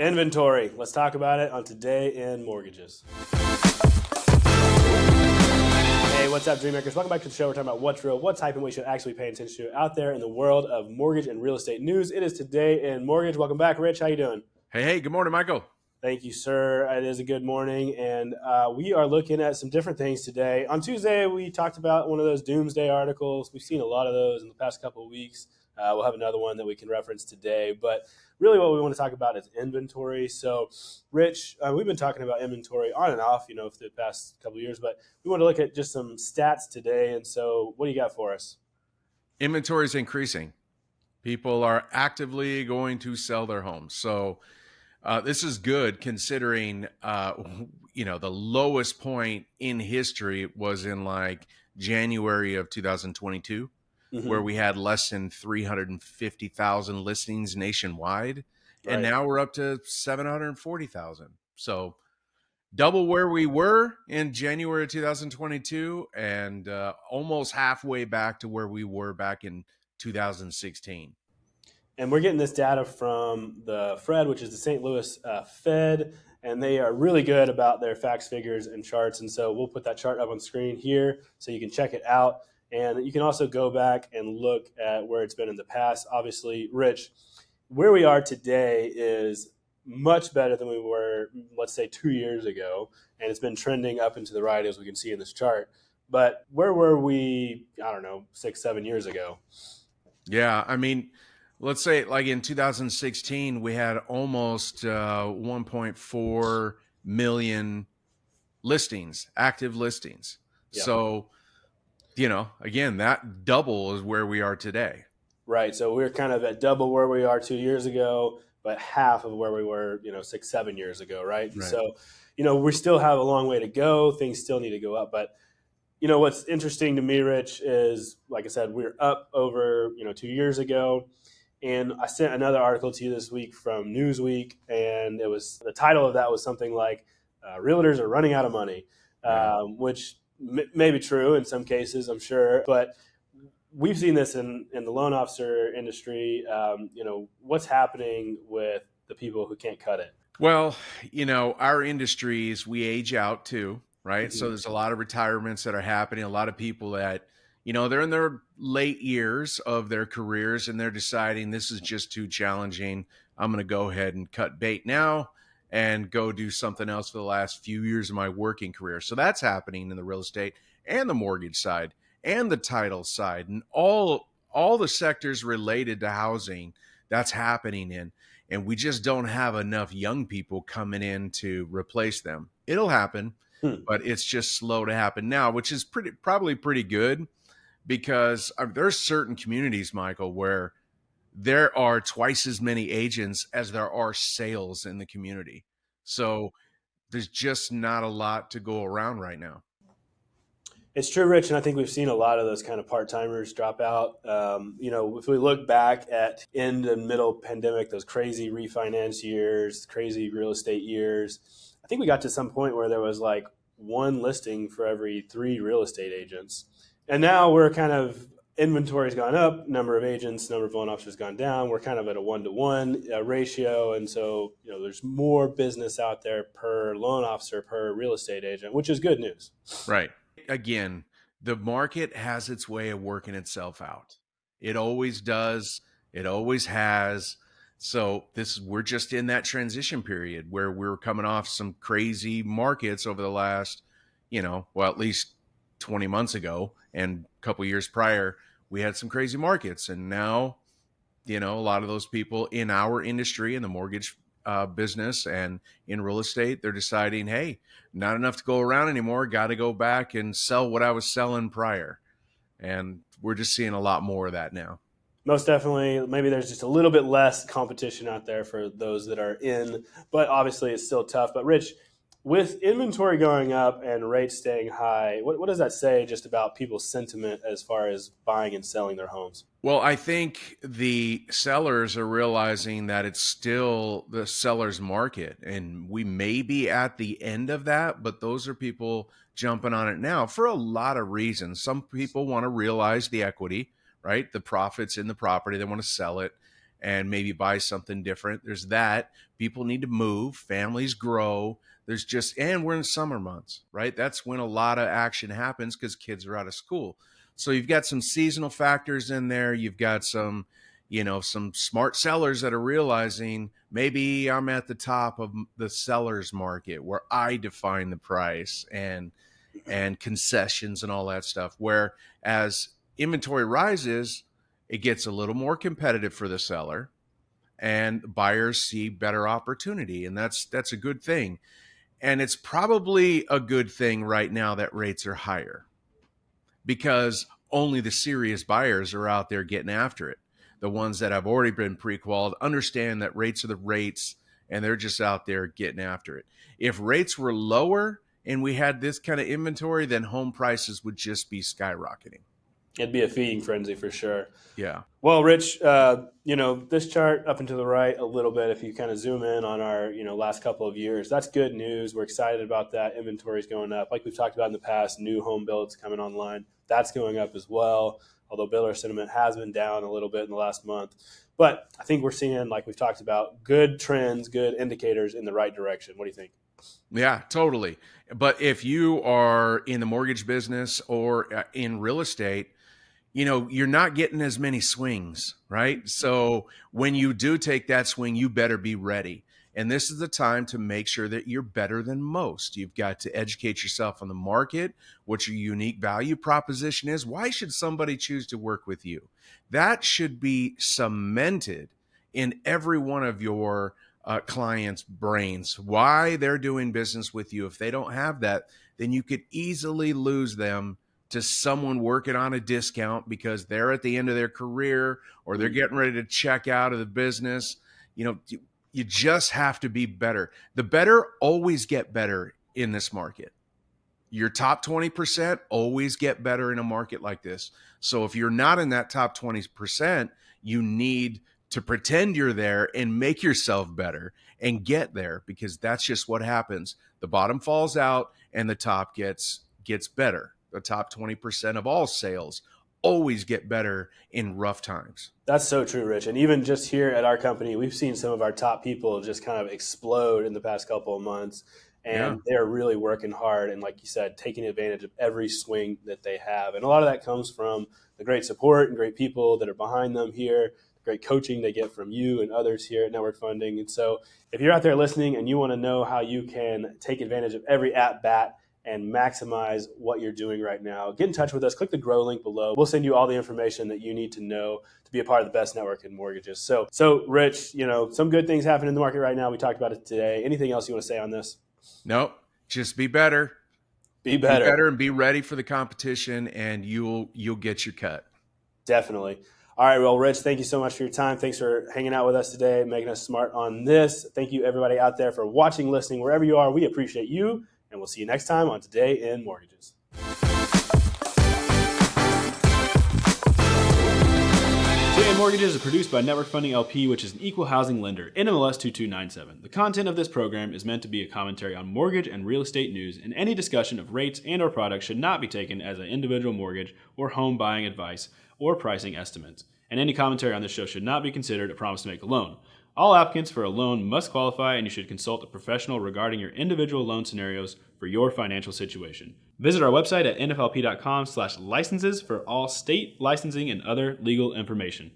Inventory. Let's talk about it on Today in Mortgages. Hey, what's up, Dreammakers? Welcome back to the show. We're talking about what's real, what's hype, and what you should actually pay attention to out there in the world of mortgage and real estate news. It is Today in Mortgage. Welcome back, Rich. How you doing? Hey, good morning, Michael. Thank you, sir. It is a good morning, and we are looking at some different things today. On Tuesday, we talked about one of those doomsday articles. We've seen a lot of those in the past couple of weeks. We'll have another one that we can reference today, but really what we want to talk about is inventory. So, Rich, we've been talking about inventory on and off, for the past couple of years, but we want to look at just some stats today. And so what do you got for us? Inventory is increasing. People are actively going to sell their homes. So this is good considering, the lowest point in history was in like January of 2022. Where we had less than 350,000 listings nationwide. Right. And now we're up to 740,000. So double where we were in January of 2022 and almost halfway back to where we were back in 2016. And we're getting this data from the FRED, which is the St. Louis Fed, and they are really good about their facts, figures, and charts. And so we'll put that chart up on screen here so you can check it out. And you can also go back and look at where it's been in the past. Obviously, Rich, where we are today is much better than we were, let's say, 2 years ago. And it's been trending up and to the right, as we can see in this chart. But where were we, 6, 7 years ago? Yeah, let's say like in 2016, we had almost 1.4 million listings, active listings. Yep. So, again, that double is where we are today. Right. So we're kind of at double where we are 2 years ago, but half of where we were, 6, 7 years ago. Right. So, we still have a long way to go. Things still need to go up. But, what's interesting to me, Rich, is, like I said, we're up over, 2 years ago. And I sent another article to you this week from Newsweek, and the title of that was something like "Realtors are running out of money," which may be true in some cases, I'm sure, but we've seen this in the loan officer industry. What's happening with the people who can't cut it? Well, our industries, we age out too, right? Mm-hmm. So there's a lot of retirements that are happening. A lot of people that, they're in their late years of their careers and they're deciding this is just too challenging. I'm going to go ahead and cut bait now and go do something else for the last few years of my working career. So that's happening in the real estate and the mortgage side and the title side and all the sectors related to housing that's happening in. And we just don't have enough young people coming in to replace them. It'll happen, but it's just slow to happen now, which is probably pretty good because there's certain communities, Michael, where there are twice as many agents as there are sales in the community. So there's just not a lot to go around right now. It's true, Rich, and I think we've seen a lot of those kind of part-timers drop out. If we look back at end and middle pandemic, those crazy refinance years, crazy real estate years, I think we got to some point where there was like one listing for every 3 real estate agents. And now we're kind of, inventory's gone up, number of agents, number of loan officers gone down. We're kind of at a 1-to-1 ratio. And so, there's more business out there per loan officer, per real estate agent, which is good news. Right. Again, the market has its way of working itself out. It always does. It always has. So we're just in that transition period where we're coming off some crazy markets over the last, at least 20 months ago and a couple years prior, we had some crazy markets. And now, a lot of those people in our industry, in the mortgage business and in real estate, they're deciding, hey, not enough to go around anymore. Got to go back and sell what I was selling prior. And we're just seeing a lot more of that now. Most definitely. Maybe there's just a little bit less competition out there for those that are in, but obviously it's still tough. But Rich, with inventory going up and rates staying high, what does that say just about people's sentiment as far as buying and selling their homes? Well, I think the sellers are realizing that it's still the seller's market, and we may be at the end of that, but those are people jumping on it now for a lot of reasons. Some people want to realize the equity, right? The profits in the property, they want to sell it. and maybe buy something different. There's that. People need to move, families grow. And we're in summer months, right? That's when a lot of action happens because kids are out of school. So you've got some seasonal factors in there. You've got some smart sellers that are realizing maybe I'm at the top of the seller's market where I define the price and concessions and all that stuff. Where as inventory rises, it gets a little more competitive for the seller and buyers see better opportunity. And that's a good thing. And it's probably a good thing right now that rates are higher because only the serious buyers are out there getting after it. The ones that have already been pre-qualified understand that rates are the rates and they're just out there getting after it. If rates were lower and we had this kind of inventory, then home prices would just be skyrocketing. It'd be a feeding frenzy for sure. Yeah. Well, Rich, this chart up and to the right a little bit, if you kind of zoom in on our, last couple of years, that's good news. We're excited about that. Inventory's going up. Like we've talked about in the past, new home builds coming online. That's going up as well, although builder sentiment has been down a little bit in the last month. But I think we're seeing, like we've talked about, good trends, good indicators in the right direction. What do you think? Yeah, totally. But if you are in the mortgage business or in real estate, you're not getting as many swings, right? So when you do take that swing, you better be ready. And this is the time to make sure that you're better than most. You've got to educate yourself on the market, what your unique value proposition is. Why should somebody choose to work with you? That should be cemented in every one of your clients' brains, why they're doing business with you. If they don't have that, then you could easily lose them to someone working on a discount because they're at the end of their career or they're getting ready to check out of the business. You just have to be better. The better always get better in this market. Your top 20% always get better in a market like this. So if you're not in that top 20%, you need to pretend you're there and make yourself better and get there, because that's just what happens. The bottom falls out and the top gets better. The top 20% of all sales always get better in rough times. That's so true, Rich. And even just here at our company, we've seen some of our top people just kind of explode in the past couple of months. And they're really working hard and, like you said, taking advantage of every swing that they have. And a lot of that comes from the great support and great people that are behind them here, the great coaching they get from you and others here at Network Funding. And so if you're out there listening and you want to know how you can take advantage of every at-bat and maximize what you're doing right now, get in touch with us. Click the grow link below. We'll send you all the information that you need to know to be a part of the best network in mortgages. So Rich, some good things happen in the market right now. We talked about it today. Anything else you want to say on this? Nope. Just be better. Be better and be ready for the competition, and you'll get your cut. Definitely. All right, well, Rich, thank you so much for your time. Thanks for hanging out with us today, making us smart on this. Thank you, everybody out there, for watching, listening, wherever you are. We appreciate you. And we'll see you next time on Today in Mortgages. Today in Mortgages is produced by Network Funding LP, which is an equal housing lender, NMLS 2297. The content of this program is meant to be a commentary on mortgage and real estate news, and any discussion of rates and or products should not be taken as an individual mortgage or home buying advice or pricing estimates. And any commentary on this show should not be considered a promise to make a loan. All applicants for a loan must qualify, and you should consult a professional regarding your individual loan scenarios for your financial situation. Visit our website at nflp.com/licenses for all state licensing and other legal information.